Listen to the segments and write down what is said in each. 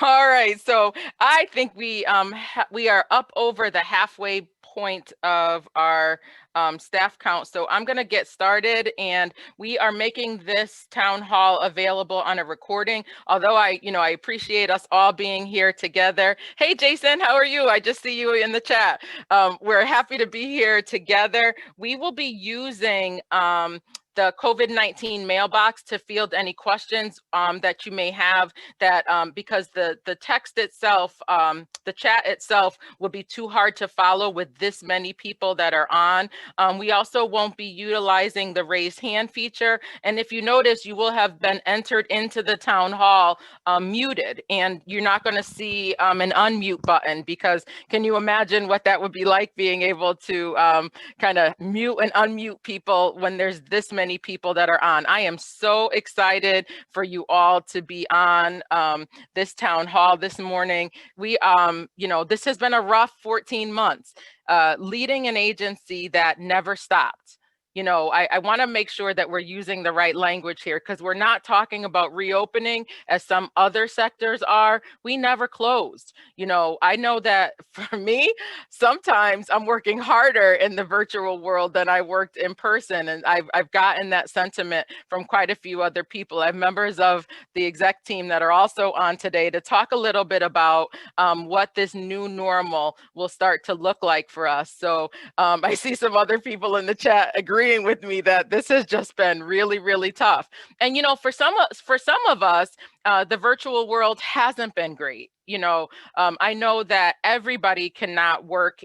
All right, so I think we are up over the halfway point of our staff count. So I'm going to get started, and we are making this town hall available on a recording. Although I appreciate us all being here together. Hey, Jason, how are you? I just see you in the chat. We're happy to be here together. We will be using the COVID-19 mailbox to field any questions that you may have, that because the text itself, the chat itself will be too hard to follow with this many people that are on. We also won't be utilizing the raise hand feature. And if you notice, you will have been entered into the town hall muted, and you're not going to see an unmute button, because can you imagine what that would be like, being able to kind of mute and unmute people when there's this many people that are on? I am so excited for you all to be on this town hall this morning. This has been a rough 14 months, leading an agency that never stopped. I want to make sure that we're using the right language here, because we're not talking about reopening as some other sectors are. We never closed. I know that for me, sometimes I'm working harder in the virtual world than I worked in person. And I've gotten that sentiment from quite a few other people. I have members of the exec team that are also on today to talk a little bit about what this new normal will start to look like for us. So I see some other people in the chat agreeing with me that this has just been really, really tough. And for some of us, the virtual world hasn't been great. I know that everybody cannot work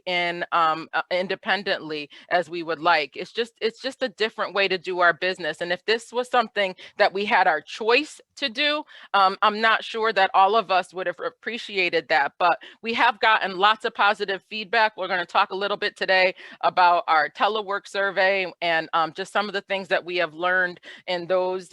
independently as we would like. It's just a different way to do our business. And if this was something that we had our choice to do, I'm not sure that all of us would have appreciated that. But we have gotten lots of positive feedback. We're going to talk a little bit today about our telework survey and just some of the things that we have learned in those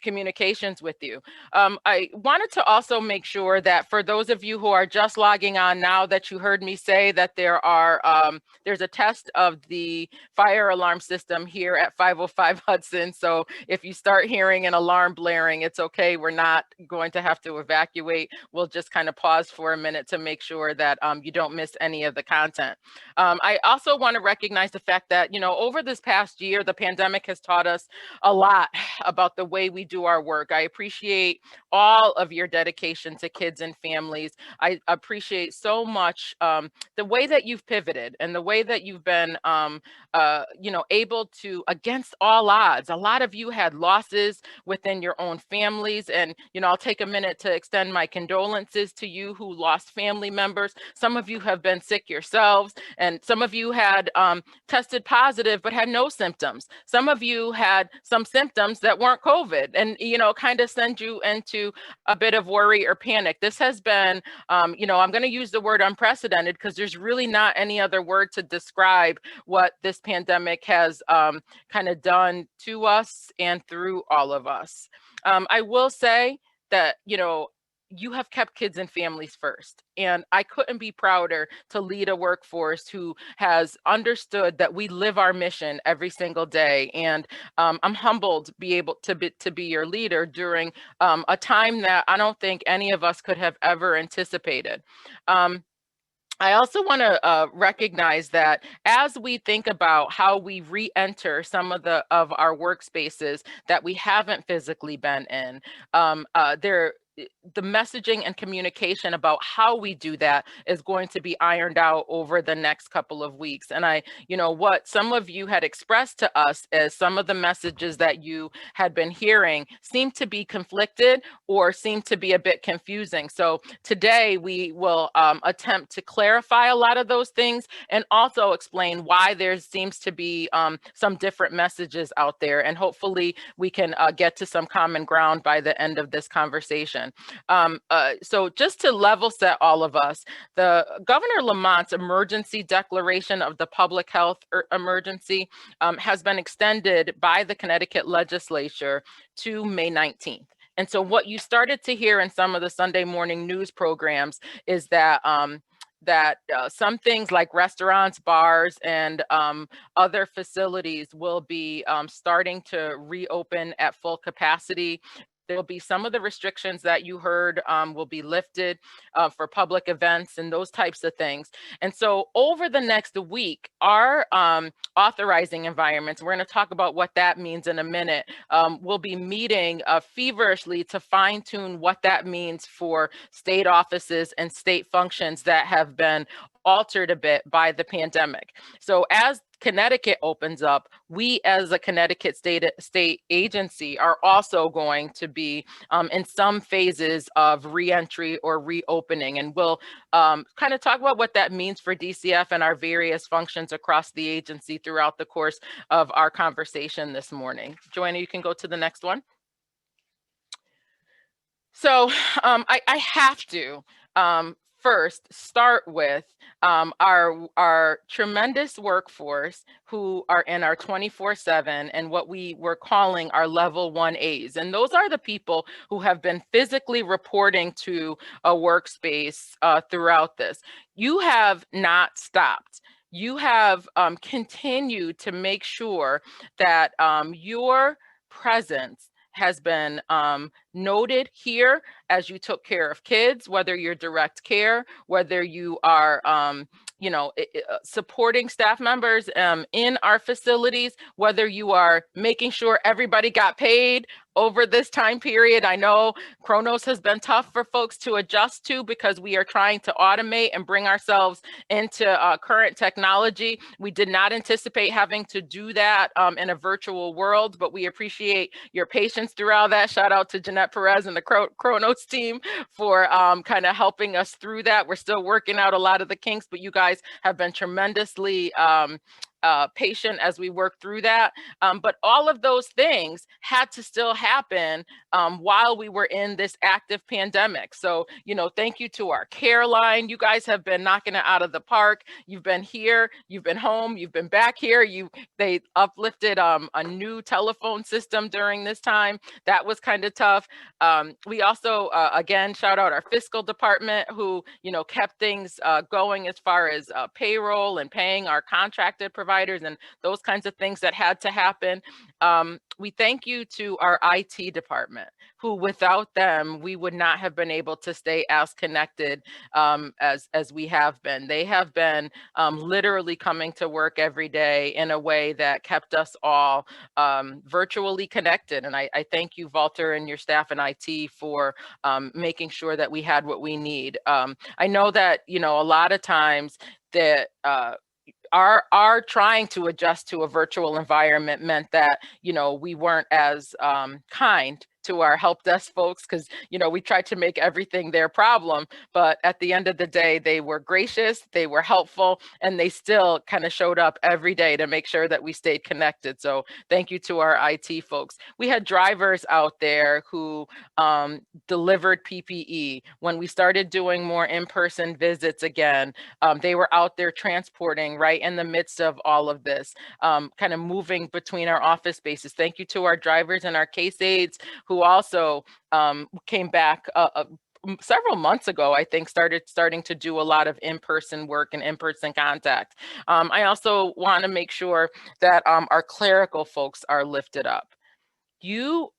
communications with you. I wanted to also make sure that for those of you who are just logging on now, that you heard me say that there's a test of the fire alarm system here at 505 Hudson. So if you start hearing an alarm blaring, it's okay. We're not going to have to evacuate. We'll just kind of pause for a minute to make sure that you don't miss any of the content. I also want to recognize the fact that, over this past year, the pandemic has taught us a lot about the way we do our work. I appreciate all of your dedication to kids and families. I appreciate so much the way that you've pivoted and the way that you've been, able to, against all odds. A lot of you had losses within your own families, and I'll take a minute to extend my condolences to you who lost family members. Some of you have been sick yourselves, and some of you had tested positive but had no symptoms. Some of you had some symptoms that weren't COVID, and kind of send you into a bit of worry or panic. This has been, I'm going to use the word unprecedented, because there's really not any other word to describe what this pandemic has kind of done to us and through all of us. I will say that, you have kept kids and families first. And I couldn't be prouder to lead a workforce who has understood that we live our mission every single day. And I'm humbled to be able to be your leader during a time that I don't think any of us could have ever anticipated. I also want to recognize that as we think about how we re-enter some of our workspaces that we haven't physically been in, the messaging and communication about how we do that is going to be ironed out over the next couple of weeks. And what some of you had expressed to us as some of the messages that you had been hearing seemed to be conflicted or seemed to be a bit confusing. So today we will attempt to clarify a lot of those things and also explain why there seems to be some different messages out there. And hopefully we can get to some common ground by the end of this conversation. So just to level set all of us, the Governor Lamont's emergency declaration of the public health emergency has been extended by the Connecticut legislature to May 19th. And so what you started to hear in some of the Sunday morning news programs is that some things like restaurants, bars, and other facilities will be starting to reopen at full capacity There will be some of the restrictions that you heard will be lifted for public events and those types of things. And so over the next week, our authorizing environments, we're going to talk about what that means in a minute. We'll be meeting feverishly to fine tune what that means for state offices and state functions that have been altered a bit by the pandemic. So as Connecticut opens up, we as a Connecticut state agency are also going to be in some phases of reentry or reopening. And we'll kind of talk about what that means for DCF and our various functions across the agency throughout the course of our conversation this morning. Joanna, you can go to the next one. So I have to first start with our tremendous workforce who are in our 24/7 and what we were calling our level 1As. And those are the people who have been physically reporting to a workspace throughout this. You have not stopped. You have continued to make sure that your presence has been noted here as you took care of kids, whether you're direct care, whether you are, supporting staff members in our facilities, whether you are making sure everybody got paid over this time period. I know Kronos has been tough for folks to adjust to because we are trying to automate and bring ourselves into current technology. We did not anticipate having to do that in a virtual world, but we appreciate your patience throughout that. Shout out to Jeanette Perez and the Kronos team for kind of helping us through that. We're still working out a lot of the kinks, but you guys have been tremendously patient as we work through that. But all of those things had to still happen while we were in this active pandemic. So, thank you to our care line. You guys have been knocking it out of the park. You've been here, you've been home, you've been back here. They uplifted a new telephone system during this time. That was kind of tough. We also, again, shout out our fiscal department who, kept things going as far as payroll and paying our contracted providers and those kinds of things that had to happen. We thank you to our IT department, who without them, we would not have been able to stay as connected as we have been. They have been literally coming to work every day in a way that kept us all virtually connected. And I thank you, Walter, and your staff in IT for making sure that we had what we need. I know that, a lot of times that our trying to adjust to a virtual environment meant that, we weren't as kind to our help desk folks because, we tried to make everything their problem. But at the end of the day, they were gracious, they were helpful, and they still kind of showed up every day to make sure that we stayed connected. So thank you to our IT folks. We had drivers out there who delivered PPE. When we started doing more in-person visits again, they were out there transporting right in the midst of all of this, kind of moving between our office spaces. Thank you to our drivers and our case aides who also came back several months ago, I think, starting to do a lot of in-person work and in-person contact. I also want to make sure that our clerical folks are lifted up. You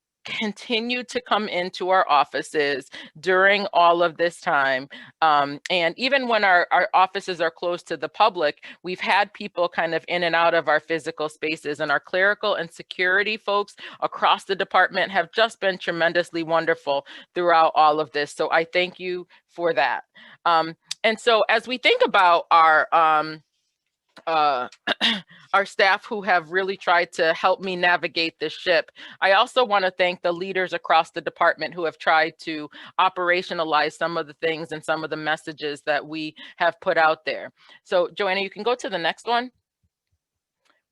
continue to come into our offices during all of this time. And even when our offices are closed to the public, we've had people kind of in and out of our physical spaces, and our clerical and security folks across the department have just been tremendously wonderful throughout all of this. So I thank you for that. And so as we think about our staff who have really tried to help me navigate this ship, I also want to thank the leaders across the department who have tried to operationalize some of the things and some of the messages that we have put out there. So Joanna, you can go to the next one.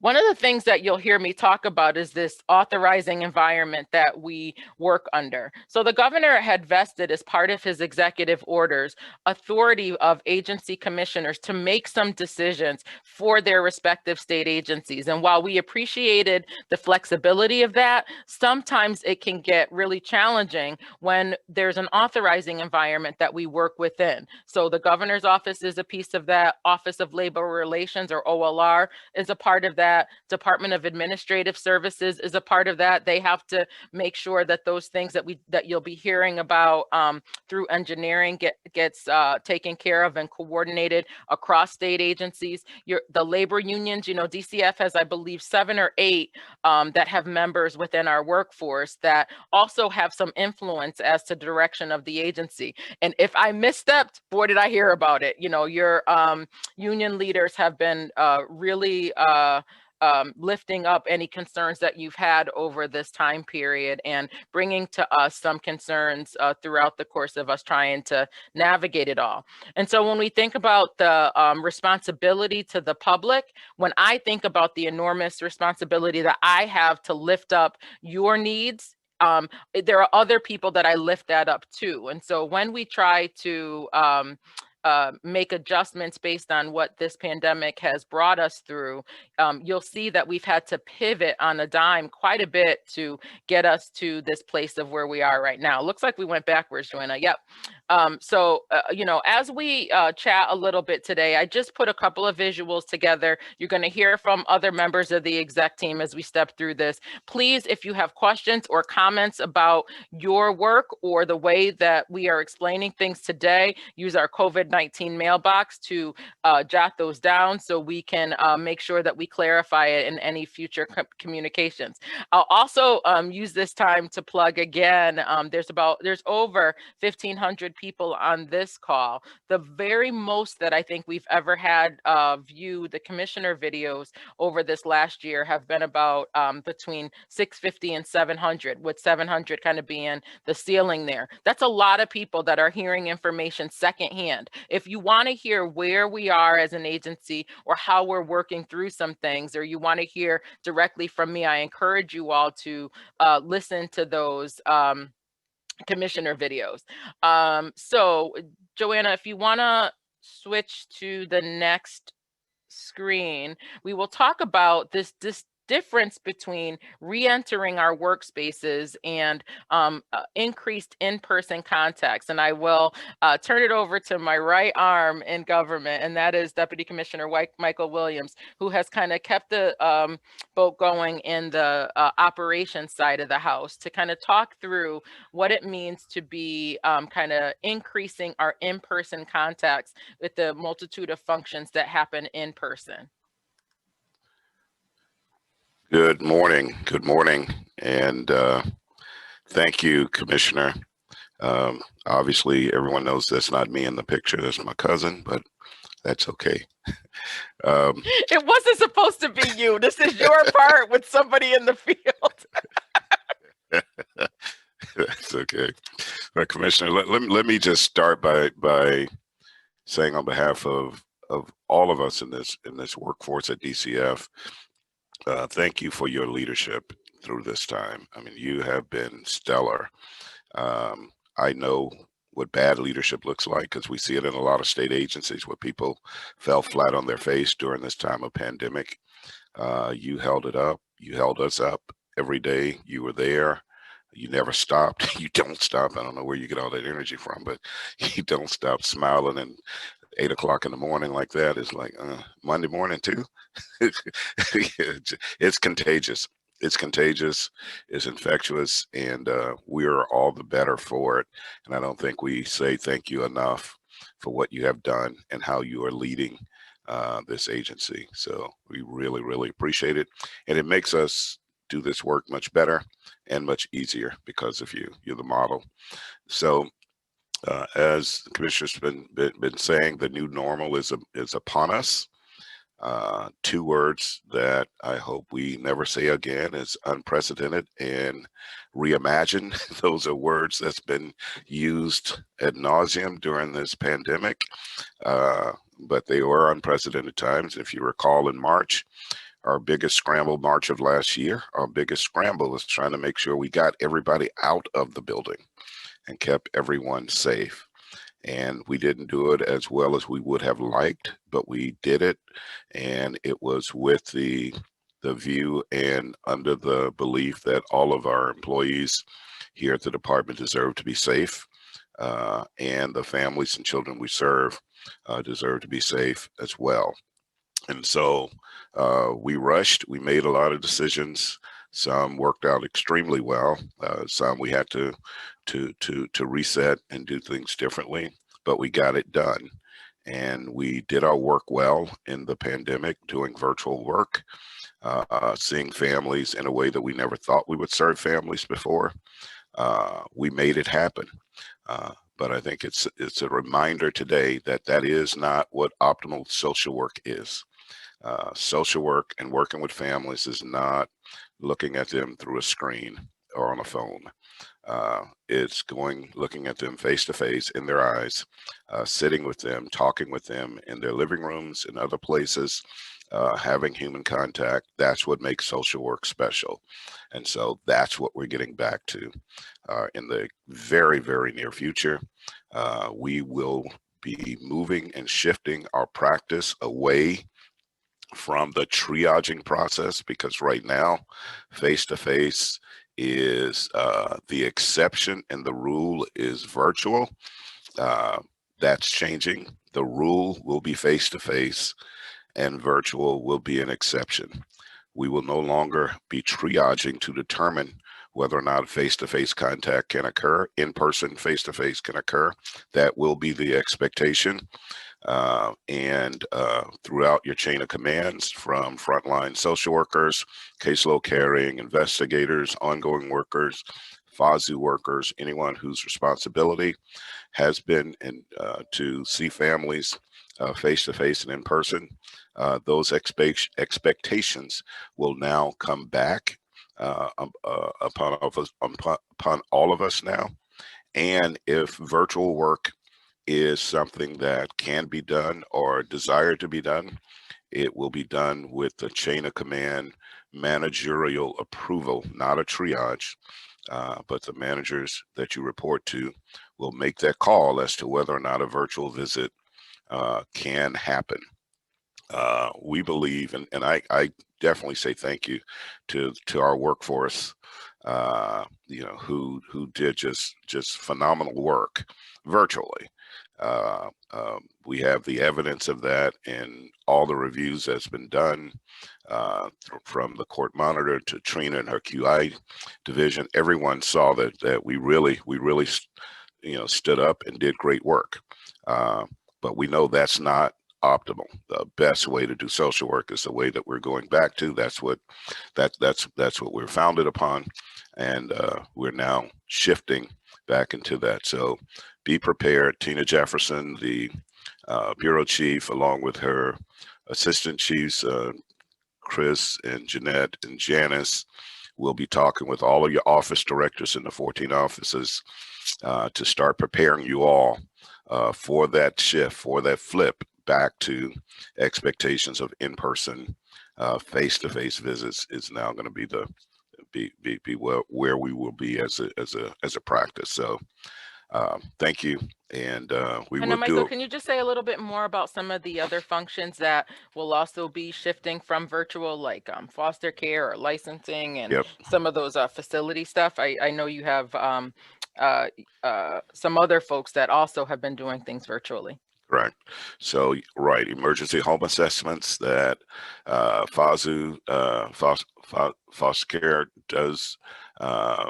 One of the things that you'll hear me talk about is this authorizing environment that we work under. So the governor had vested, as part of his executive orders, authority of agency commissioners to make some decisions for their respective state agencies. And while we appreciated the flexibility of that, sometimes it can get really challenging when there's an authorizing environment that we work within. So the governor's office is a piece of that. Office of Labor Relations, or OLR, is a part of that. that. Department of Administrative Services is a part of that. They have to make sure that those things that you'll be hearing about through engineering gets taken care of and coordinated across state agencies. The labor unions, DCF has, I believe, 7 or 8 that have members within our workforce that also have some influence as to direction of the agency. And if I misstepped, boy, did I hear about it. Your union leaders have been really lifting up any concerns that you've had over this time period and bringing to us some concerns throughout the course of us trying to navigate it all. And so when we think about the responsibility to the public, when I think about the enormous responsibility that I have to lift up your needs, there are other people that I lift that up to. And so when we try to make adjustments based on what this pandemic has brought us through, you'll see that we've had to pivot on a dime quite a bit to get us to this place of where we are right now. Looks like we went backwards, Joanna. Yep. As we chat a little bit today, I just put a couple of visuals together. You're going to hear from other members of the exec team as we step through this. Please, if you have questions or comments about your work or the way that we are explaining things today, use our COVID-19 mailbox to jot those down so we can make sure that we clarify it in any future communications. I'll also use this time to plug again. There's over 1,500 people on this call. The very most that I think we've ever had view the commissioner videos over this last year have been about between 650 and 700, with 700 kind of being the ceiling there. That's a lot of people that are hearing information secondhand. If you want to hear where we are as an agency or how we're working through some things, or you want to hear directly from me, I encourage you all to listen to those commissioner videos. So Joanna, if you want to switch to the next screen, we will talk about this difference between re-entering our workspaces and increased in-person contacts. And I will turn it over to my right arm in government, and that is Deputy Commissioner Michael Williams, who has kind of kept the boat going in the operations side of the house to kind of talk through what it means to be kind of increasing our in-person contacts with the multitude of functions that happen in person. Good morning. Good morning. And thank you, Commissioner. Obviously, everyone knows that's not me in the picture. That's my cousin, but that's okay. It wasn't supposed to be you. This is your part with somebody in the field. That's okay. But Commissioner, let me just start by saying on behalf of all of us in this workforce at DCF, thank you for your leadership through this time. I mean, you have been stellar. I know what bad leadership looks like because we see it in a lot of state agencies where people fell flat on their face during this time of pandemic. You held it up. You held us up every day. You were there. You never stopped. You don't stop. I don't know where you get all that energy from, but you don't stop smiling. And 8 o'clock in the morning like that is like Monday morning too. It's contagious. It's contagious. It's infectious, and we are all the better for it. And I don't think we say thank you enough for what you have done and how you are leading this agency. So we really, really appreciate it, and it makes us do this work much better and much easier because of you. You're the model. So as the Commissioner's been saying, the new normal is upon us. 2 words that I hope we never say again is unprecedented and reimagine. Those are words that's been used ad nauseum during this pandemic, but they were unprecedented times. If you recall, in March, our biggest scramble, March of last year, our biggest scramble was trying to make sure we got everybody out of the building and kept everyone safe. And we didn't do it as well as we would have liked, but we did it. And it was with the view and under the belief that all of our employees here at the department deserve to be safe. And the families and children we serve deserve to be safe as well. And so we rushed, we made a lot of decisions. Some worked out extremely well. Some we had to reset and do things differently, but we got it done. And we did our work well in the pandemic, doing virtual work, seeing families in a way that we never thought we would serve families before. We made it happen. But I think it's a reminder today that that is not what optimal social work is. Social work and working with families is not looking at them through a screen or on a phone. It's looking at them face to face in their eyes, sitting with them, talking with them in their living rooms and other places, having human contact. That's what makes social work special. And so that's what we're getting back to in the very, very near future. We will be moving and shifting our practice away from the triaging process, because right now, face-to-face is the exception and the rule is virtual. That's changing. The rule will be face-to-face and virtual will be an exception. We will no longer be triaging to determine whether or not face-to-face contact can occur, in-person face-to-face can occur. That will be the expectation. And throughout your chain of commands, from frontline social workers, caseload carrying, investigators, ongoing workers, FASU workers, anyone whose responsibility has been to see families face to face and in person, those expectations will now come back upon all of us now. And if virtual work is something that can be done or desired to be done, it will be done with the chain of command managerial approval, not a triage, but the managers that you report to will make that call as to whether or not a virtual visit can happen. We believe, and I definitely say thank you to our workforce, who did just phenomenal work virtually. We have the evidence of that in all the reviews that's been done, from the court monitor to Trina and her QI division. Everyone saw that we really stood up and did great work. But we know that's not optimal. The best way to do social work is the way that we're going back to. That's what we're founded upon, and we're now shifting back into that. So be prepared. Tina Jefferson, the bureau chief, along with her assistant chiefs, Chris and Jeanette and Janice, will be talking with all of your office directors in the 14 offices to start preparing you all for that shift, for that flip back to expectations of in-person, face-to-face visits is now going to be where we will be as a practice. So thank you, and we will Michael, can you just say a little bit more about some of the other functions that will also be shifting from virtual, like foster care or licensing and some of those facility stuff? I know you have some other folks that also have been doing things virtually. Correct. So, right, emergency home assessments that FASU, foster care does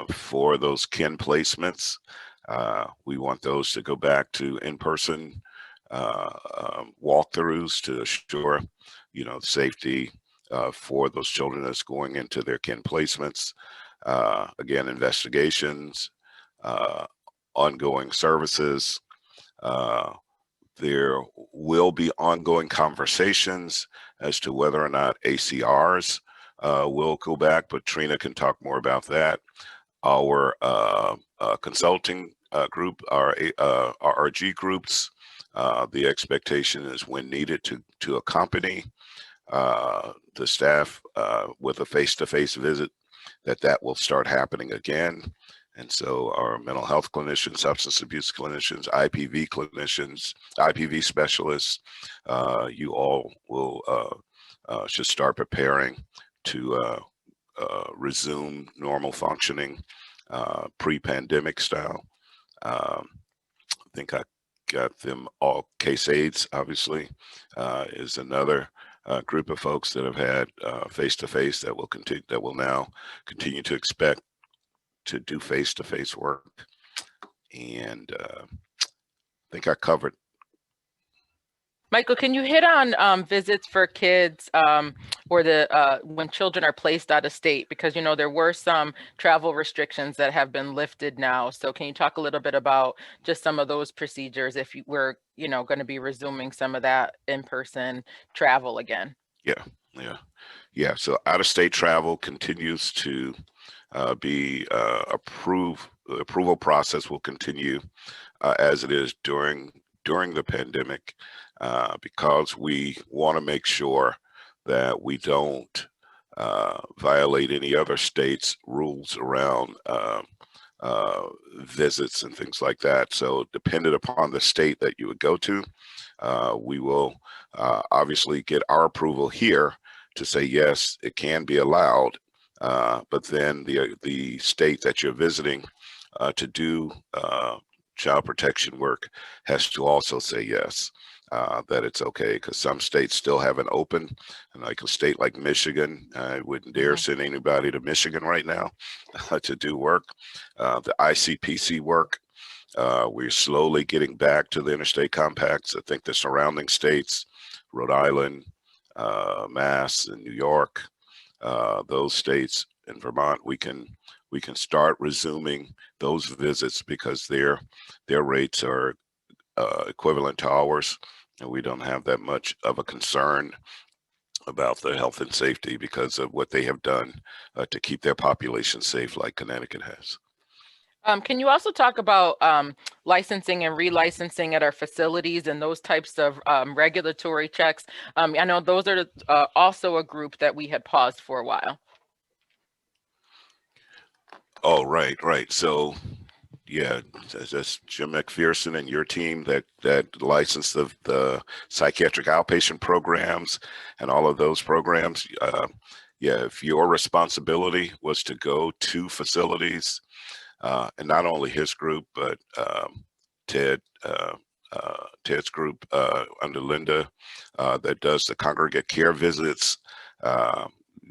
for those kin placements. We want those to go back to in-person walkthroughs to assure, safety for those children that's going into their kin placements. Again, investigations, ongoing services. There will be ongoing conversations as to whether or not ACRs will go back, but Trina can talk more about that. Our consulting group, our RG groups, the expectation is when needed to accompany the staff with a face-to-face visit, that will start happening again. And so our mental health clinicians, substance abuse clinicians, IPV clinicians, IPV specialists, you all will should start preparing to resume normal functioning, pre-pandemic style. I think I got them all. Case aids, obviously, is another group of folks that have had face-to-face that will continue, that will now continue to expect to do face-to-face work. And I think I covered. Michael, can you hit on visits for kids or the when children are placed out of state? Because, you know, there were some travel restrictions that have been lifted now. So can you talk a little bit about just some of those procedures if you were, you know, going to be resuming some of that in-person travel again? Yeah. So out-of-state travel continues to be approved. The approval process will continue as it is during the pandemic, because we want to make sure that we don't violate any other states' rules around visits and things like that. So dependent upon the state that you would go to, we will obviously get our approval here to say, yes, it can be allowed. But then the state that you're visiting to do child protection work has to also say yes, that it's okay, because some states still haven't opened. And like a state like Michigan, I wouldn't dare send anybody to Michigan right now to do work. The ICPC work, we're slowly getting back to the interstate compacts. I think the surrounding states, Rhode Island, Mass, and New York, those states, and Vermont, we can start resuming those visits because their rates are equivalent to ours, and we don't have that much of a concern about the health and safety because of what they have done to keep their population safe, like Connecticut has. Can you also talk about licensing and relicensing at our facilities and those types of regulatory checks? I know those are also a group that we had paused for a while. Oh, right. So, yeah, that's Jim McPherson and your team that licensed the psychiatric outpatient programs and all of those programs. Yeah, if your responsibility was to go to facilities, and not only his group, but Ted's group under Linda that does the congregate care visits.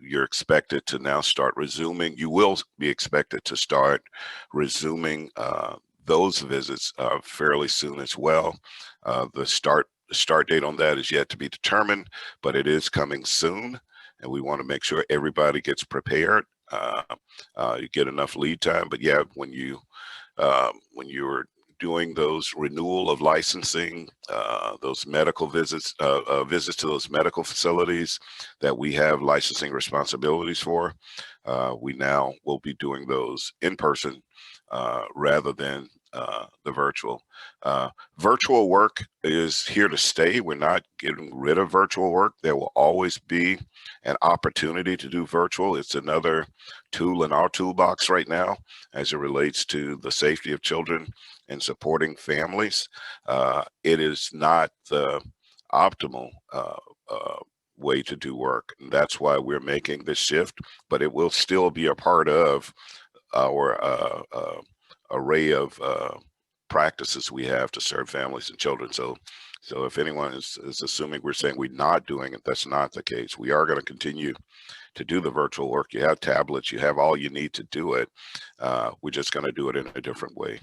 You're expected to now start resuming. You will be expected to start resuming those visits fairly soon as well. The start date on that is yet to be determined, but it is coming soon, and we want to make sure everybody gets prepared. You get enough lead time. But yeah, when you're doing those renewal of licensing, those medical visits, visits to those medical facilities that we have licensing responsibilities for, we now will be doing those in person rather than the virtual. Virtual work is here to stay. We're not getting rid of virtual work. There will always be an opportunity to do virtual. It's another tool in our toolbox right now as it relates to the safety of children and supporting families. It is not the optimal way to do work. And that's why we're making this shift, but it will still be a part of our array of practices we have to serve families and children. So if anyone is assuming we're saying we're not doing it, that's not the case. We are going to continue to do the virtual work. You have tablets, you have all you need to do it. We're just going to do it in a different way.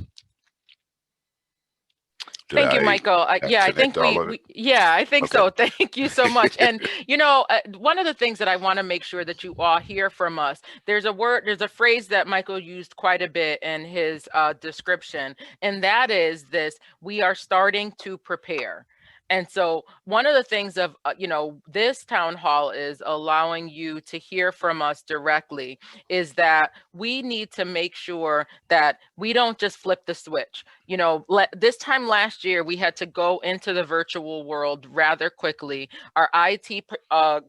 Thank you, Michael. Yeah, I think I think so. Thank you so much. And, you know, one of the things that I want to make sure that you all hear from us, there's a phrase that Michael used quite a bit in his description, and that is this: we are starting to prepare. And so one of the things of, you know, this town hall is allowing you to hear from us directly is that we need to make sure that we don't just flip the switch. You know, this time last year, we had to go into the virtual world rather quickly. Our IT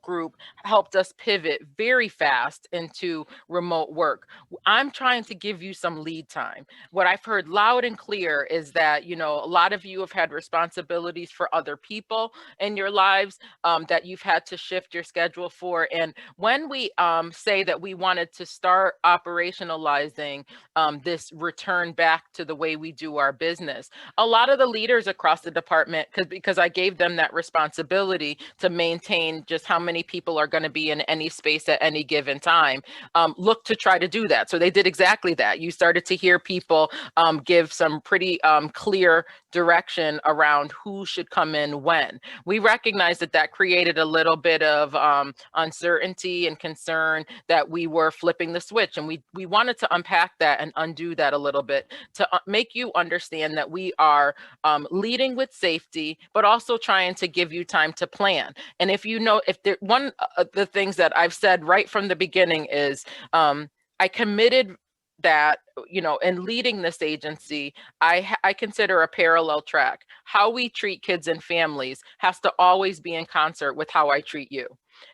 group helped us pivot very fast into remote work. I'm trying to give you some lead time. What I've heard loud and clear is that, you know, a lot of you have had responsibilities for other people in your lives that you've had to shift your schedule for. And when we say that we wanted to start operationalizing this return back to the way we do our our business. A lot of the leaders across the department, because I gave them that responsibility to maintain just how many people are going to be in any space at any given time, look to try to do that. So they did exactly that. You started to hear people give some pretty clear direction around who should come in when. We recognized that that created a little bit of uncertainty and concern that we were flipping the switch, and we wanted to unpack that and undo that a little bit to make you understand that we are leading with safety, but also trying to give you time to plan. And if you know, if there, one of the things that I've said right from the beginning is I committed that, you know, in leading this agency, I consider a parallel track. How we treat kids and families has to always be in concert with how I treat you.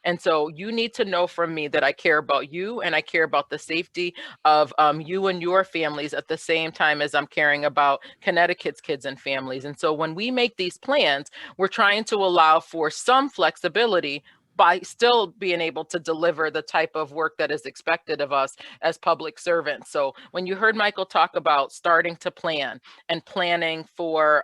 And so you need to know from me that I care about you and I care about the safety of you and your families at the same time as I'm caring about Connecticut's kids and families. And so when we make these plans, we're trying to allow for some flexibility by still being able to deliver the type of work that is expected of us as public servants. So when you heard Michael talk about starting to plan and planning for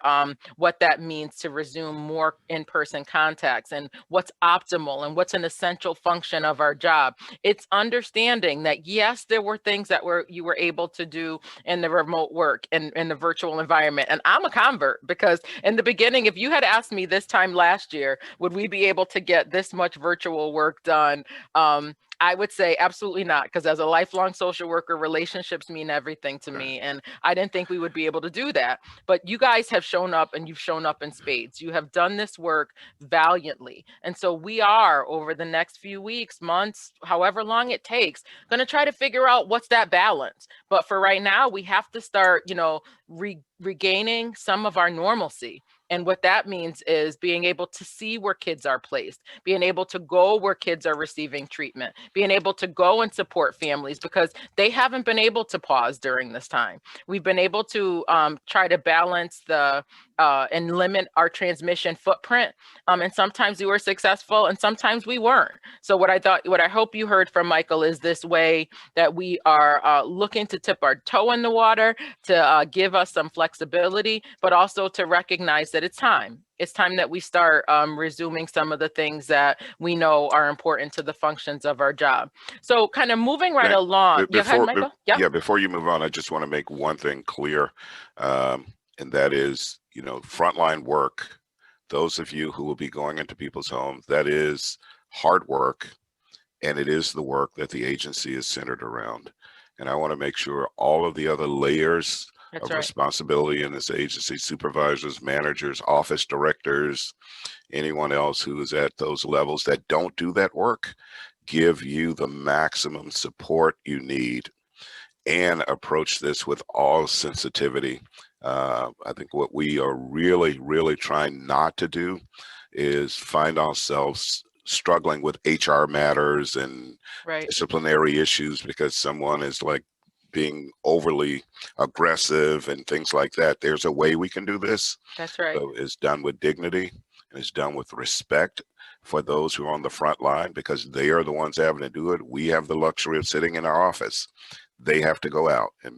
what that means to resume more in-person contacts and what's optimal and what's an essential function of our job, it's understanding that yes, there were things that you were able to do in the remote work and in the virtual environment. And I'm a convert, because in the beginning, if you had asked me this time last year, would we be able to get this much virtual work done? I would say absolutely not, because as a lifelong social worker, relationships mean everything to me. And I didn't think we would be able to do that. But you guys have shown up, and you've shown up in spades. You have done this work valiantly. And so we are, over the next few weeks, months, however long it takes, going to try to figure out what's that balance. But for right now, we have to start, you know, regaining some of our normalcy. And what that means is being able to see where kids are placed, being able to go where kids are receiving treatment, being able to go and support families, because they haven't been able to pause during this time. We've been able to try to balance the and limit our transmission footprint. And sometimes we were successful and sometimes we weren't. So what I hope you heard from Michael is this way that we are looking to tip our toe in the water, to give us some flexibility, but also to recognize that it's time. It's time that we start resuming some of the things that we know are important to the functions of our job. So kind of moving right along. Before you move on, I just want to make one thing clear. And that is, you know, frontline work, those of you who will be going into people's homes, that is hard work, and it is the work that the agency is centered around. And I want to make sure all of the other layers of responsibility in this agency, supervisors, managers, office directors, anyone else who is at those levels that don't do that work, give you the maximum support you need, and approach this with all sensitivity. I think what we are really, really trying not to do is find ourselves struggling with HR matters and disciplinary issues because someone is like being overly aggressive and things like that. There's a way we can do this. That's right. So it's done with dignity and it's done with respect for those who are on the front line, because they are the ones having to do it. We have the luxury of sitting in our office. They have to go out, and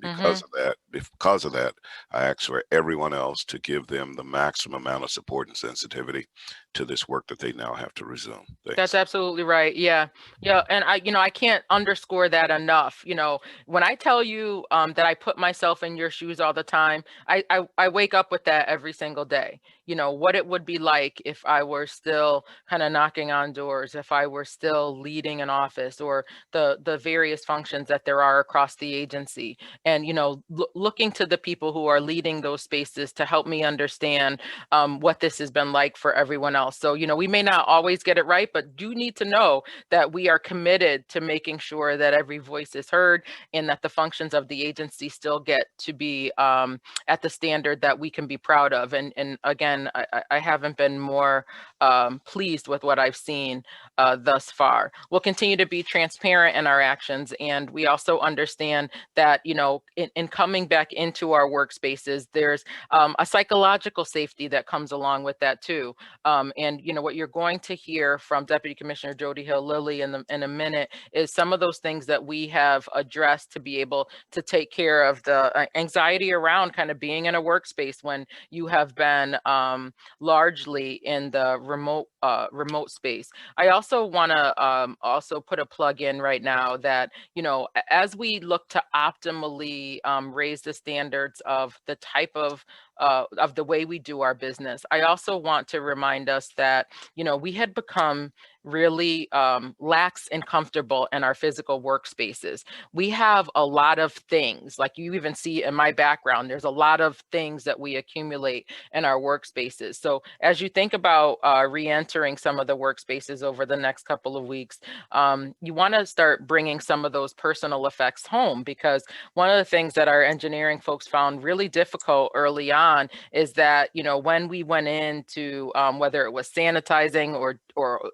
because of that, I ask for everyone else to give them the maximum amount of support and sensitivity to this work that they now have to resume. Thanks. That's absolutely right. Yeah. And I can't underscore that enough. You know, when I tell you that I put myself in your shoes all the time, I wake up with that every single day. You know, what it would be like if I were still kind of knocking on doors, if I were still leading an office, or the various functions that there are across the agency. And, you know, looking to the people who are leading those spaces to help me understand what this has been like for everyone else. So, you know, we may not always get it right, but do need to know that we are committed to making sure that every voice is heard and that the functions of the agency still get to be at the standard that we can be proud of. And again, I haven't been more pleased with what I've seen thus far. We'll continue to be transparent in our actions. And we also understand that, you know, in coming back back into our workspaces, there's a psychological safety that comes along with that too. And you know, what you're going to hear from Deputy Commissioner Jody Hill-Lilly in a minute is some of those things that we have addressed to be able to take care of the anxiety around kind of being in a workspace when you have been largely in the remote space. I also want to also put a plug in right now that, you know, as we look to optimally raise the standards of the type of the way we do our business, I also want to remind us that, you know, we had become really lax and comfortable in our physical workspaces. We have a lot of things, like you even see in my background, there's a lot of things that we accumulate in our workspaces. So as you think about re-entering some of the workspaces over the next couple of weeks, you want to start bringing some of those personal effects home, because one of the things that our engineering folks found really difficult early on is that, you know, when we went into whether it was sanitizing or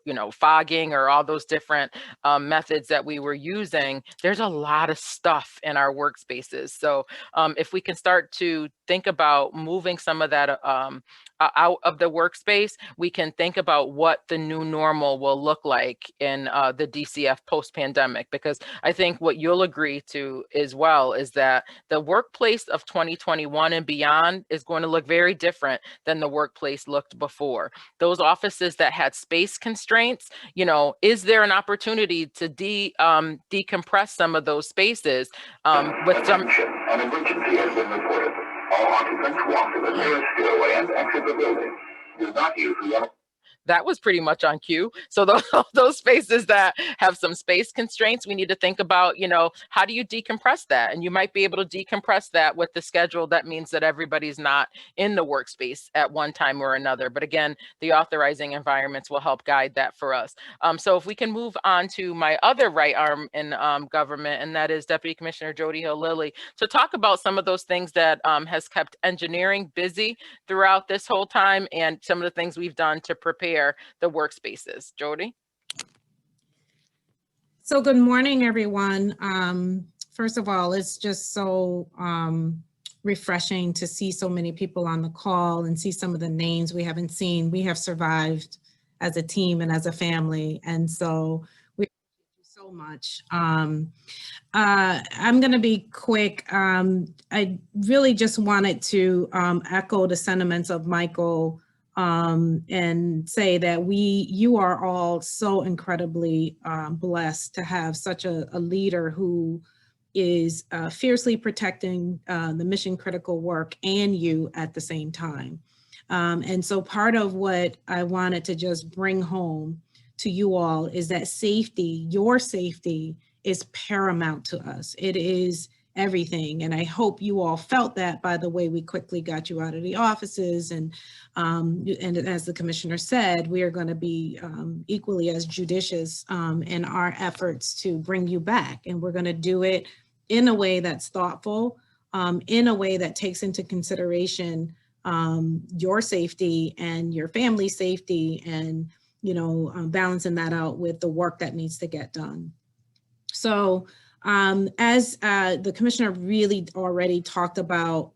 you know, fogging or all those different methods that we were using, there's a lot of stuff in our workspaces. So if we can start to think about moving some of that out of the workspace, we can think about what the new normal will look like in the DCF post-pandemic, because I think what you'll agree to as well is that the workplace of 2021 and beyond is going to look very different than the workplace looked before. Those offices that had space constraints, you know, is there an opportunity to decompress some of those spaces with some... An emergency has been reported. All occupants walk to the nearest stairway and exit the building. Do not use the... That was pretty much on cue. So those spaces that have some space constraints, we need to think about, you know, how do you decompress that? And you might be able to decompress that with the schedule. That means that everybody's not in the workspace at one time or another. But again, the authorizing environments will help guide that for us. So if we can move on to my other right arm in government, and that is Deputy Commissioner Jody Hill-Lilly, to talk about some of those things that has kept engineering busy throughout this whole time, and some of the things we've done to prepare the workspaces. Jody? So good morning, everyone. First of all, it's just so refreshing to see so many people on the call and see some of the names we haven't seen. We have survived as a team and as a family, and so we thank you so much. I'm going to be quick. I really just wanted to echo the sentiments of Michael and say that you are all so incredibly blessed to have such a leader who is fiercely protecting the mission critical work and you at the same time. And so part of what I wanted to just bring home to you all is that safety, your safety, is paramount to us. It is everything. And I hope you all felt that by the way we quickly got you out of the offices. And as the commissioner said, we are going to be equally as judicious in our efforts to bring you back. And we're going to do it in a way that's thoughtful, in a way that takes into consideration your safety and your family's safety, and balancing that out with the work that needs to get done. So as the commissioner really already talked about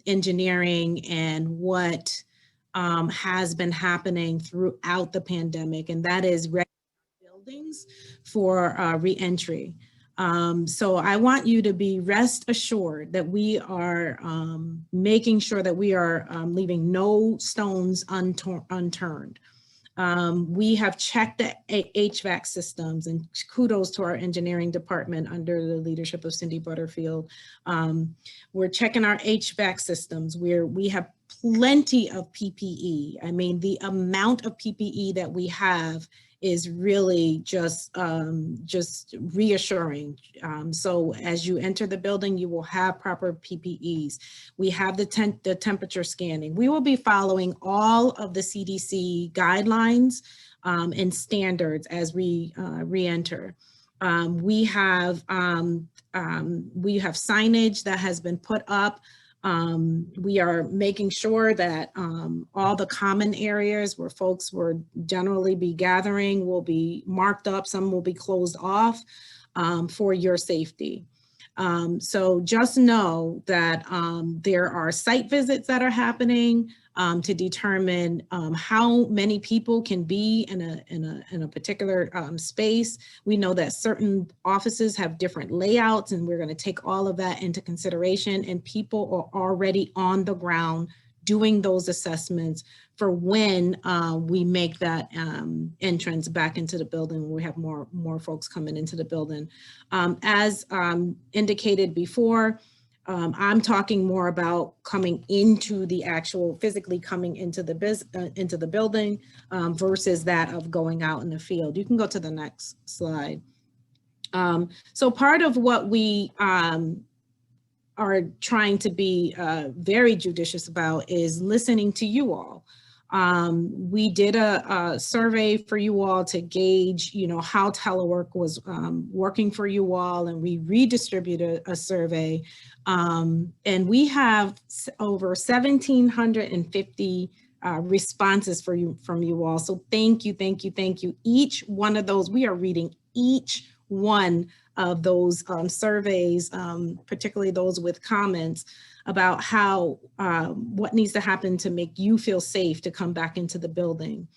engineering and what has been happening throughout the pandemic, and that is buildings for re-entry. So I want you to be rest assured that we are making sure that we are leaving no stones unturned. We have checked the HVAC systems, and kudos to our engineering department under the leadership of Cindy Butterfield. We're checking our HVAC systems where we have plenty of PPE. I mean, the amount of PPE that we have is really just reassuring. So as you enter the building, you will have proper PPEs. We have the temperature scanning. We will be following all of the CDC guidelines and standards as we re-enter. We have signage that has been put up. We are making sure that all the common areas where folks will generally be gathering will be marked up. Some will be closed off for your safety. So just know that there are site visits that are happening to determine how many people can be in a particular space. We know that certain offices have different layouts, and we're going to take all of that into consideration. And people are already on the ground doing those assessments for when we make that entrance back into the building. We have more folks coming into the building. As indicated before, I'm talking more about coming into the actual, physically coming into the building versus that of going out in the field. You can go to the next slide. So part of what we are trying to be very judicious about is listening to you all. We did a survey for you all to gauge, how telework was working for you all, and we redistributed a survey. And we have over 1,750 responses from you all. So thank you, thank you, thank you. Each one of those, we are reading each one of those surveys, particularly those with comments about how, what needs to happen to make you feel safe to come back into the building.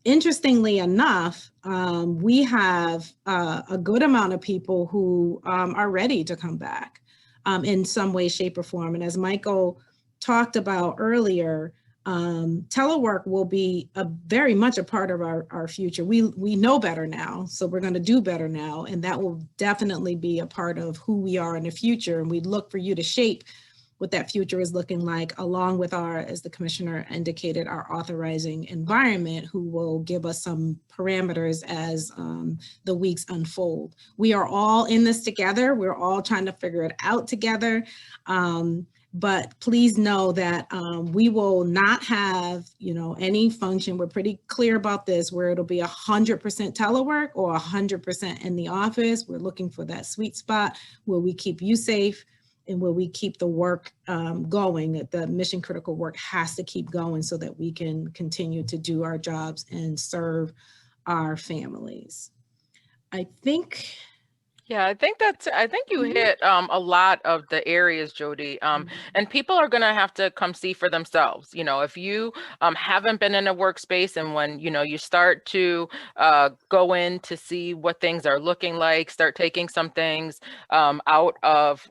Interestingly enough, we have a good amount of people who are ready to come back in some way, shape, or form. And as Michael talked about earlier, telework will be very much a part of our future. We know better now, so we're going to do better now, and that will definitely be a part of who we are in the future. And we look for you to shape what that future is looking like, along with our, as the commissioner indicated, our authorizing environment, who will give us some parameters as the weeks unfold. We are all in this together. We're all trying to figure it out together. But please know that we will not have, any function. We're pretty clear about this, where it'll be 100% telework or 100% in the office. We're looking for that sweet spot where we keep you safe and where we keep the work going. That the mission critical work has to keep going so that we can continue to do our jobs and serve our families. Yeah, I think you hit a lot of the areas, Jody, and people are going to have to come see for themselves. If you haven't been in a workspace, and when, you start to go in to see what things are looking like, start taking some things out of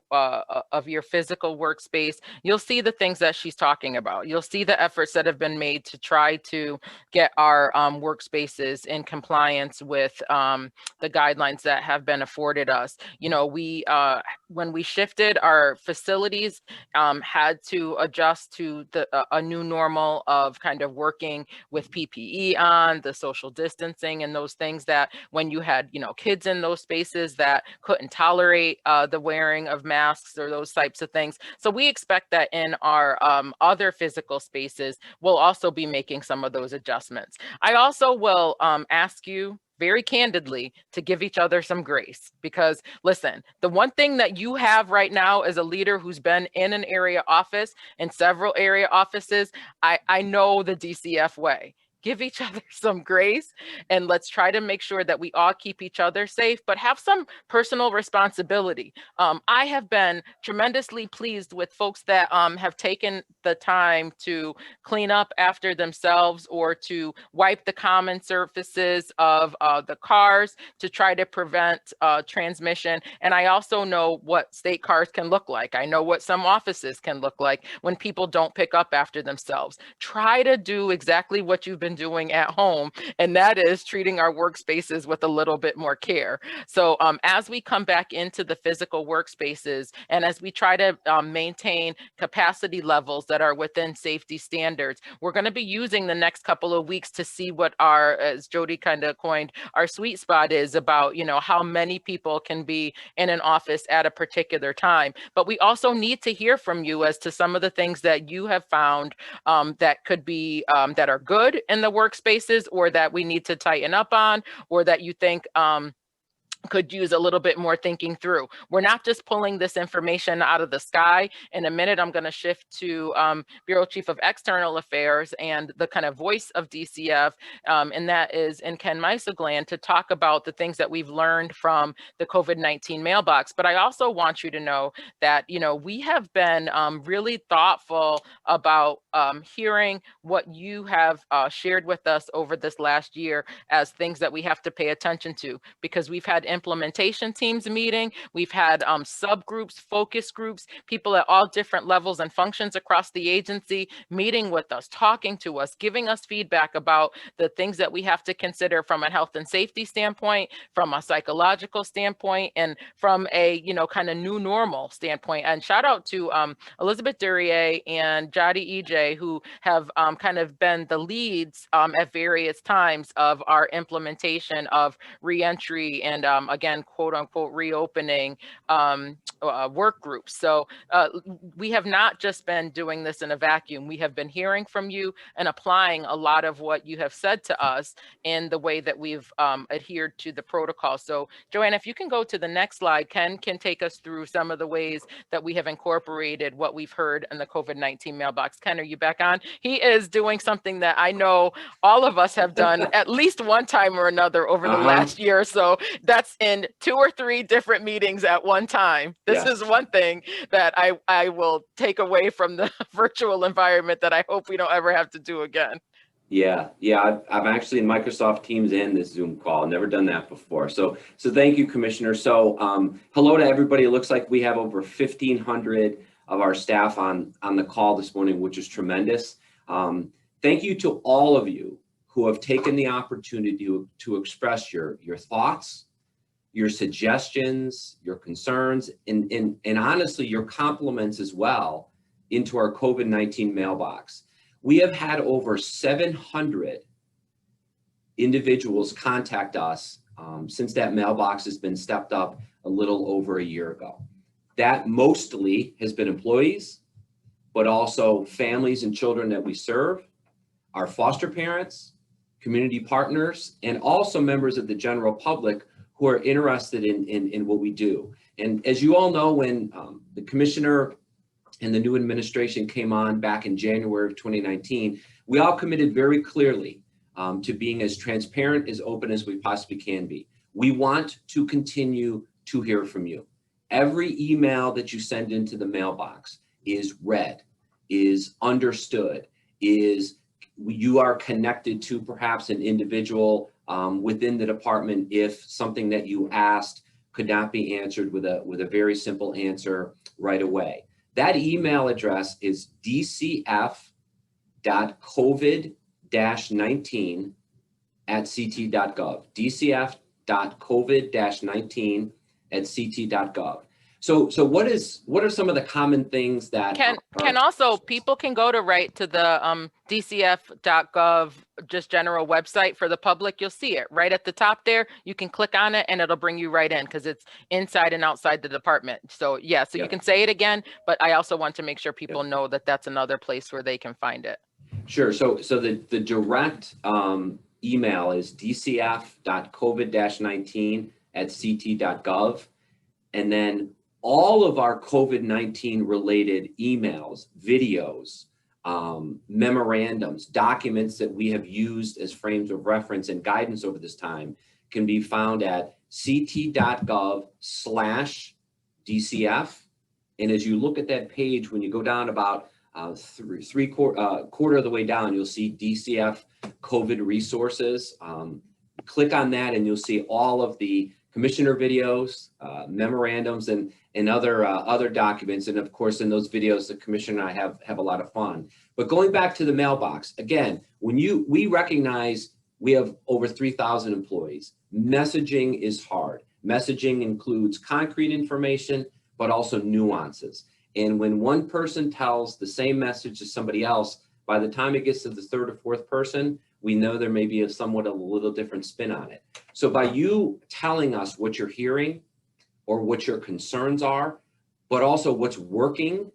your physical workspace, you'll see the things that she's talking about. You'll see the efforts that have been made to try to get our workspaces in compliance with the guidelines that have been afforded us. We when we shifted, our facilities had to adjust to a new normal of kind of working with PPE on, the social distancing, and those things that when you had kids in those spaces that couldn't tolerate the wearing of masks or those types of things. So we expect that in our other physical spaces, we'll also be making some of those adjustments. I also will ask you very candidly to give each other some grace, because listen, the one thing that you have right now as a leader who's been in an area office and several area offices, I know the DCF way. Give each other some grace, and let's try to make sure that we all keep each other safe, but have some personal responsibility. I have been tremendously pleased with folks that have taken the time to clean up after themselves or to wipe the common surfaces of the cars to try to prevent transmission. And I also know what state cars can look like. I know what some offices can look like when people don't pick up after themselves. Try to do exactly what you've been doing at home, and that is treating our workspaces with a little bit more care. So as we come back into the physical workspaces, and as we try to maintain capacity levels that are within safety standards, we're going to be using the next couple of weeks to see what our, as Jody kind of coined, our sweet spot is about, how many people can be in an office at a particular time. But we also need to hear from you as to some of the things that you have found that could be, that are good in the workspaces, or that we need to tighten up on, or that you think could use a little bit more thinking through. We're not just pulling this information out of the sky. In a minute, I'm going to shift to Bureau Chief of External Affairs and the kind of voice of DCF, and that is in Ken Meisselgland, to talk about the things that we've learned from the COVID-19 mailbox. But I also want you to know that, you know, we have been really thoughtful about hearing what you have shared with us over this last year as things that we have to pay attention to, because we've had implementation teams meeting, we've had subgroups, focus groups, people at all different levels and functions across the agency meeting with us, talking to us, giving us feedback about the things that we have to consider from a health and safety standpoint, from a psychological standpoint, and from a, you know, kind of new normal standpoint. And shout out to Elizabeth Duryea and Jody EJ, who have kind of been the leads at various times of our implementation of reentry and again, quote unquote, reopening work groups. So we have not just been doing this in a vacuum. We have been hearing from you and applying a lot of what you have said to us in the way that we've adhered to the protocol. So Joanna, if you can go to the next slide, Ken can take us through some of the ways that we have incorporated what we've heard in the COVID-19 mailbox. Ken, are you back on? He is doing something that I know all of us have done at least one time or another over the last year or so. That's in 2 or 3 different meetings at one time. This is one thing that I will take away from the virtual environment that I hope we don't ever have to do again. Yeah, I'm actually in Microsoft Teams and this Zoom call. Never done that before. So thank you, Commissioner. So hello to everybody. It looks like we have over 1,500 of our staff on the call this morning, which is tremendous. Thank you to all of you who have taken the opportunity to express your thoughts, your suggestions, your concerns, and honestly, your compliments as well into our COVID-19 mailbox. We have had over 700 individuals contact us since that mailbox has been stepped up a little over a year ago. That mostly has been employees, but also families and children that we serve, our foster parents, community partners, and also members of the general public who are interested in what we do. And as you all know, when the commissioner and the new administration came on back in January of 2019, we all committed very clearly to being as transparent, as open as we possibly can be. We want to continue to hear from you. Every email that you send into the mailbox is read, is understood, is you are connected to perhaps an individual within the department if something that you asked could not be answered with a very simple answer right away. That email address is dcf.covid-19@ct.gov, dcf.covid-19@ct.gov. So what are some of the common things that can also, people can go to the dcf.gov just general website for the public. You'll see it right at the top there. You can click on it and it'll bring you right in because it's inside and outside the department. So yeah, so you can say it again, but I also want to make sure people know that that's another place where they can find it. Sure. So the direct email is dcf.covid-19@ct.gov, and then all of our COVID-19 related emails, videos, memorandums, documents that we have used as frames of reference and guidance over this time can be found at ct.gov/DCF. And as you look at that page, when you go down about quarter of the way down, you'll see DCF COVID resources. Click on that and you'll see all of the commissioner videos, memorandums, and other documents. And of course, in those videos, the commissioner and I have a lot of fun. But going back to the mailbox, again, we recognize we have over 3,000 employees. Messaging is hard. Messaging includes concrete information, but also nuances. And when one person tells the same message to somebody else, by the time it gets to the third or fourth person, we know there may be a little different spin on it. So by you telling us what you're hearing or what your concerns are, but also what's working,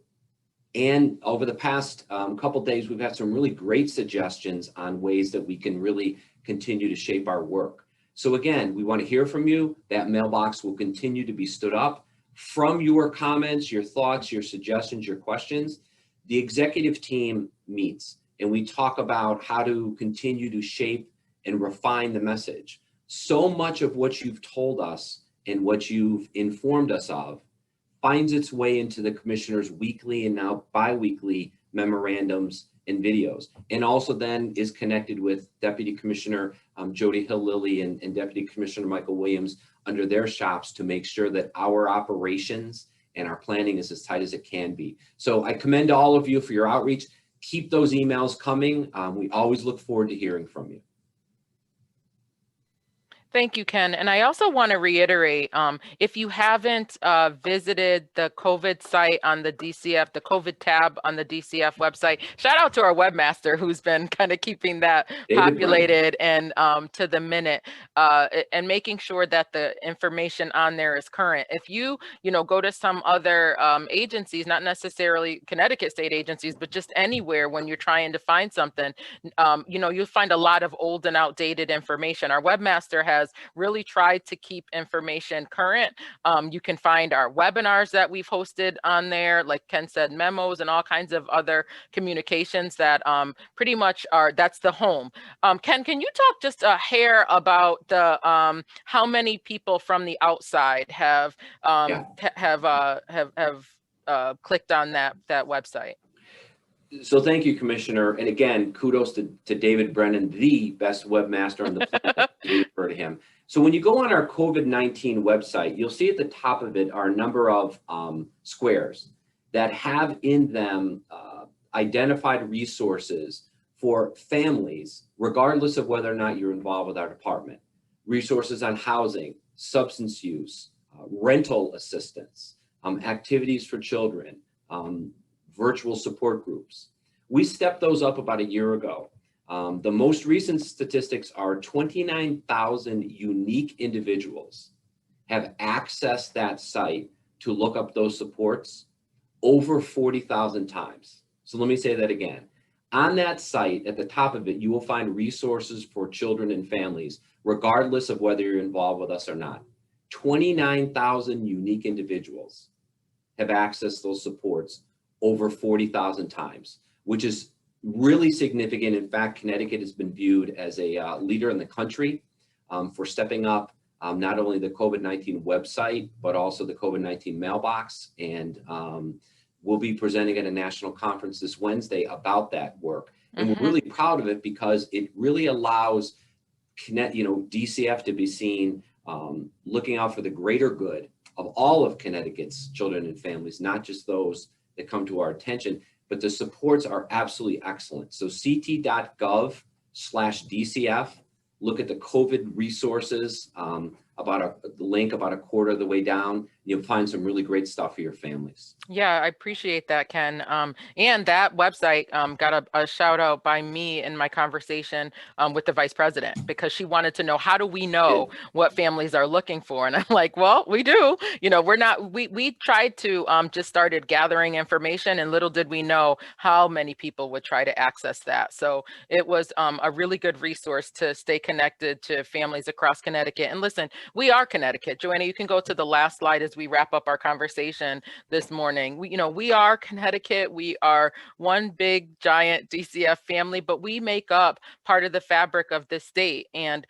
and over the past couple days, we've had some really great suggestions on ways that we can really continue to shape our work. So again, we want to hear from you. That mailbox will continue to be stood up. From your comments, your thoughts, your suggestions, your questions, the executive team meets and we talk about how to continue to shape and refine the message. So much of what you've told us and what you've informed us of finds its way into the commissioner's weekly and now bi-weekly memorandums and videos, and also then is connected with Deputy Commissioner Jody Hill-Lilly and Deputy Commissioner Michael Williams under their shops to make sure that our operations and our planning is as tight as it can be. So I commend all of you for your outreach. Keep those emails coming. We always look forward to hearing from you. Thank you, Ken. And I also want to reiterate, if you haven't visited the COVID site on the DCF, the COVID tab on the DCF website, shout out to our webmaster who's been kind of keeping that populated and to the minute and making sure that the information on there is current. If you go to some other agencies, not necessarily Connecticut state agencies, but just anywhere when you're trying to find something, you'll find a lot of old and outdated information. Our webmaster has really tried to keep information current. You can find our webinars that we've hosted on there, like Ken said, memos and all kinds of other communications that pretty much that's the home. Ken, can you talk just a hair about the how many people from the outside have clicked on that website? So thank you, Commissioner. And again, kudos to David Brennan, the best webmaster on the planet. You refer to him. So when you go on our COVID-19 website, you'll see at the top of it are a number of squares that have in them identified resources for families, regardless of whether or not you're involved with our department. Resources on housing, substance use, rental assistance, activities for children, virtual support groups. We stepped those up about a year ago. The most recent statistics are 29,000 unique individuals have accessed that site to look up those supports over 40,000 times. So let me say that again. On that site, at the top of it, you will find resources for children and families, regardless of whether you're involved with us or not. 29,000 unique individuals have accessed those supports over 40,000 times, which is really significant. In fact, Connecticut has been viewed as a leader in the country for stepping up not only the COVID-19 website, but also the COVID-19 mailbox. And we'll be presenting at a national conference this Wednesday about that work. And we're really proud of it because it really allows DCF to be seen looking out for the greater good of all of Connecticut's children and families, not just those that come to our attention, but the supports are absolutely excellent. So ct.gov/DCF, look at the COVID resources, the link about a quarter of the way down. You'll find some really great stuff for your families. Yeah, I appreciate that, Ken. And that website got a shout out by me in my conversation with the vice president, because she wanted to know, how do we know what families are looking for? And I'm like, well, we do. We tried to just started gathering information, and little did we know how many people would try to access that. So it was a really good resource to stay connected to families across Connecticut. And listen, we are Connecticut. Joanna, you can go to the last slide as we wrap up our conversation this morning. We are Connecticut. We are one big giant DCF family, but we make up part of the fabric of this state. And,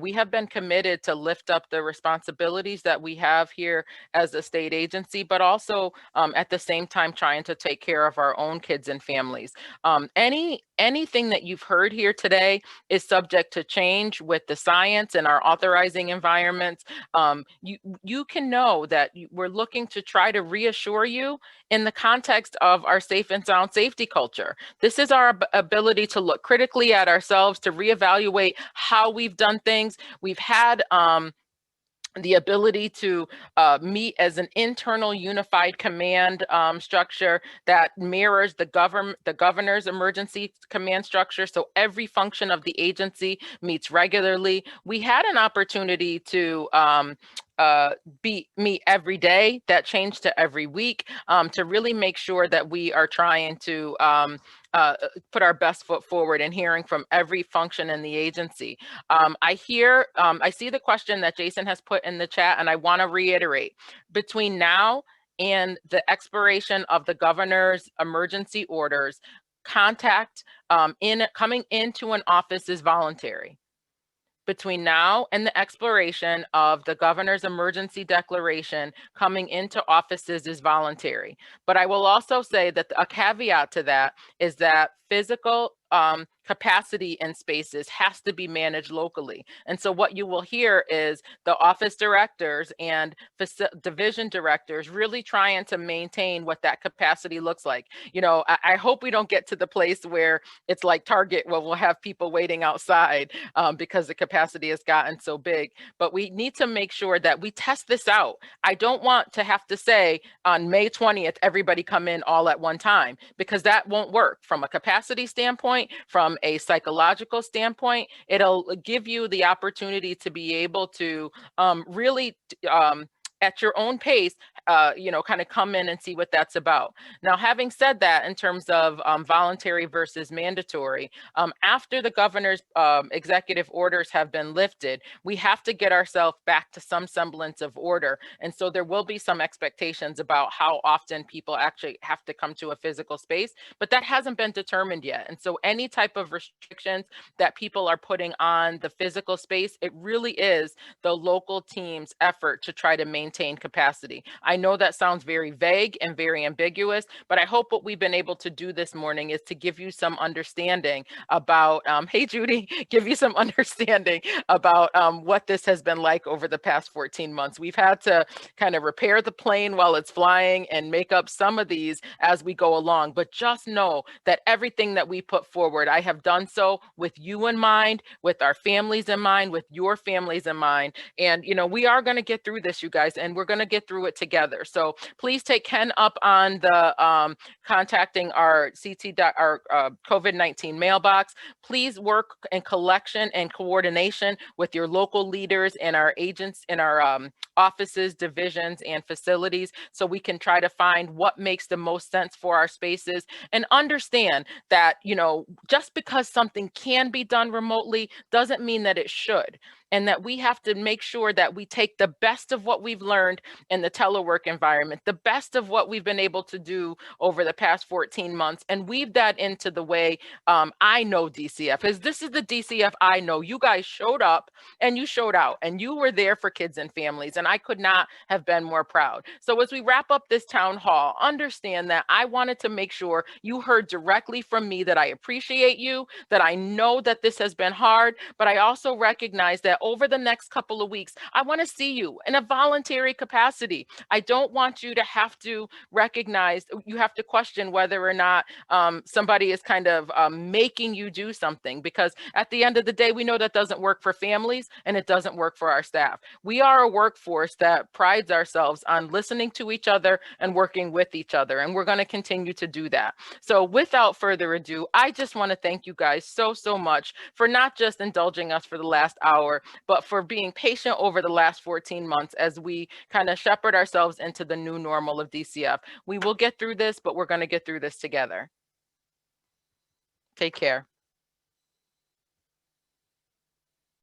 we have been committed to lift up the responsibilities that we have here as a state agency, but also at the same time trying to take care of our own kids and families. Anything that you've heard here today is subject to change with the science and our authorizing environments. You can know that we're looking to try to reassure you in the context of our safe and sound safety culture. This is our ability to look critically at ourselves, to reevaluate how we've done things. We've had the ability to meet as an internal unified command structure that mirrors the governor's emergency command structure. So every function of the agency meets regularly. We had an opportunity to meet every day, that change to every week, to really make sure that we are trying to put our best foot forward and hearing from every function in the agency. I see the question that Jason has put in the chat, and I want to reiterate, between now and the expiration of the governor's emergency orders, contact coming into an office is voluntary. Between now and the expiration of the governor's emergency declaration, coming into offices is voluntary. But I will also say that a caveat to that is that physical capacity in spaces has to be managed locally. And so what you will hear is the office directors and division directors really trying to maintain what that capacity looks like. You know, I hope we don't get to the place where it's like Target, where we'll have people waiting outside because the capacity has gotten so big. But we need to make sure that we test this out. I don't want to have to say on May 20th, everybody come in all at one time, because that won't work from a capacity standpoint, from a psychological standpoint. It'll give you the opportunity to be able to really at your own pace, you know, kind of come in and see what that's about. Now, having said that, in terms of voluntary versus mandatory, after the governor's executive orders have been lifted, we have to get ourselves back to some semblance of order. And so there will be some expectations about how often people actually have to come to a physical space, but that hasn't been determined yet. And so any type of restrictions that people are putting on the physical space, it really is the local team's effort to try to maintain capacity. I know that sounds very vague and very ambiguous, but I hope what we've been able to do this morning is to give you some understanding about, hey Judy, give you some understanding about what this has been like over the past 14 months. We've had to kind of repair the plane while it's flying and make up some of these as we go along, but just know that everything that we put forward, I have done so with you in mind, with our families in mind, with your families in mind. And, you know, we are going to get through this, you guys, and we're going to get through it together. So please take Ken up on the contacting our COVID-19 mailbox. Please work in collection and coordination with your local leaders and our agents in our offices, divisions, and facilities, so we can try to find what makes the most sense for our spaces, and understand that, you know, just because something can be done remotely doesn't mean that it should. And that we have to make sure that we take the best of what we've learned in the telework environment, the best of what we've been able to do over the past 14 months, and weave that into the way I know DCF, because this is the DCF I know. You guys showed up and you showed out, and you were there for kids and families, and I could not have been more proud. So as we wrap up this town hall, understand that I wanted to make sure you heard directly from me that I appreciate you, that I know that this has been hard, but I also recognize that over the next couple of weeks, I want to see you in a voluntary capacity. I don't want you to have to recognize, you have to question whether or not somebody is kind of making you do something, because at the end of the day, we know that doesn't work for families and it doesn't work for our staff. We are a workforce that prides ourselves on listening to each other and working with each other, and we're going to continue to do that. So without further ado, I just want to thank you guys so much for not just indulging us for the last hour, but for being patient over the last 14 months as we kind of shepherd ourselves into the new normal of DCF. We will get through this, but we're going to get through this together. Take care.